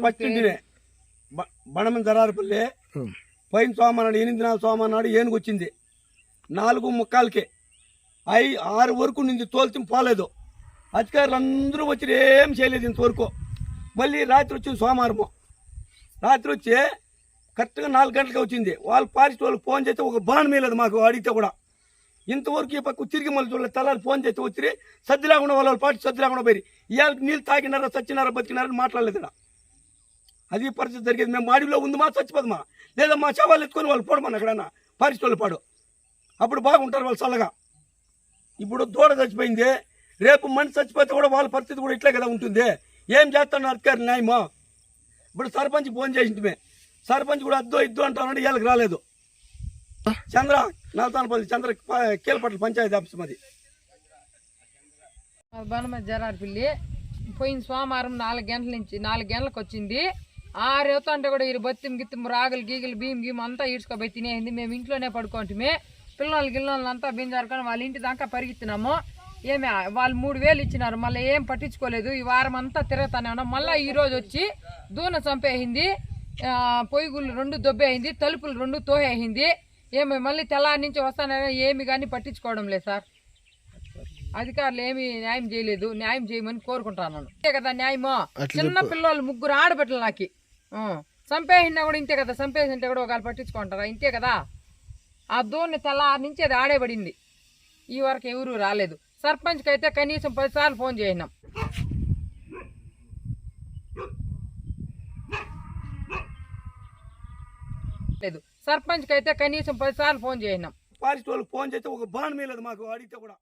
First ఇంటినే బణమని జరారపల్లి పైన సోమనాడు 8 సోమనాడు ఏనుగు వచ్చింది 4:45కే 6 వరకు నుంచి తోల్చి పోలేదు. అధికారులు అందరూ వచ్చి ఏం చేయలేదు ఇంతవరకు. మళ్ళీ రాత్రి వచ్చింది సోమవారము. రాత్రి వచ్చి కరెక్ట్గా 4 గంటలకి వచ్చింది. వాళ్ళు ఫారెస్ట్ వాళ్ళకి ఫోన్ చేస్తే ఒక బాణం వేయలేదు మాకు అడిగితే కూడా. ఇంతవరకు ఈ పక్క తిరిగి మళ్ళీ చూడలేదు. తెల్లారి ఫోన్ చేస్తే వచ్చి సర్ది లేకుండా వాళ్ళ పార్టీ సర్ది లేకుండా పోయి ఇవాళకి నీళ్ళు తాగినారా చచ్చినారా బతికినారని మాట్లాడలేదు ఇక్కడ. అది పరిస్థితి జరిగేది. మేము మాడిలో ఉంది మా చచ్చిపోదమ్మా, లేదా మా శవాలు ఎత్తుకొని వాళ్ళు పోడమని ఎక్కడన్నా ఫారెస్ట్ వాళ్ళు పాడు. అప్పుడు బాగుంటారు వాళ్ళు చల్లగా. ఇప్పుడు దూడ చచ్చిపోయింది, రేపు మనిషి చచ్చిపోతే కూడా వాళ్ళ పరిస్థితి కూడా ఇట్లే కదా ఉంటుంది. ఏం చేస్తాను అధికారి న్యాయమో. ఇప్పుడు సర్పంచ్ ఫోన్ చేసింటిమే, సర్పంచ్ కూడా ఇద్దు అంటానంటే వీళ్ళకి రాలేదు. చంద్ర నల్తానపల్లి చంద్ర కీలపట్ల పంచాయతీ ఆఫీస్ మాది. బనమ జరారపల్లి పోయిన సోమవారం 4 గంటల నుంచి 4 గంటలకు వచ్చింది. 6 అవుతుంటే కూడా ఈ బత్తిం గిత్తిం రాగులు గీగులు భీమ్ గీమ్ అంతా ఈడ్చుకోపోయి తినేసింది. మేము ఇంట్లోనే పడుకుంటే పిల్లలు గిల్లలు అంతా బింజారుకొని వాళ్ళ ఇంటి దాకా పరిగెత్తినాము. ఏమి వాళ్ళు 3000 ఇచ్చినారు, మళ్ళీ ఏం పట్టించుకోలేదు. ఈ వారం అంతా తిరుగుతానే ఉన్నాం. మళ్ళీ ఈరోజు వచ్చి దూన చంపేసింది, పొయ్యిగుళ్ళు 2 దొబ్బేసింది, తలుపులు 2 తోహేసింది. ఏమి మళ్ళీ తెల్లారి నుంచి వస్తానని ఏమి కానీ పట్టించుకోవడం లేదు సార్. అధికారులు ఏమి న్యాయం చేయలేదు, న్యాయం చేయమని కోరుకుంటున్నాను. ఇంతే కదా న్యాయమో. చిన్న పిల్లలు 3 ఆడబిడ్డలు నాకు చంపేసినా కూడా ఇంతే కదా. చంపేసింటే కూడా ఒకవేళ పట్టించుకుంటారా? ఇంతే కదా. ఆ దూని తెల్లారి నుంచి అది ఆడేబడింది. ఈ వరకు ఎవరు రాలేదు. సర్పంచ్కి అయితే కనీసం 10 సార్లు ఫోన్ చేసినాం. లేదు, సర్పంచ్కి అయితే కనీసం 10 సార్లు ఫోన్ చేసినాం. ఫారెస్ట్ వాళ్ళకి ఫోన్ చేస్తే ఒక బాణం వేయలేదు మాకు అడిగితే కూడా.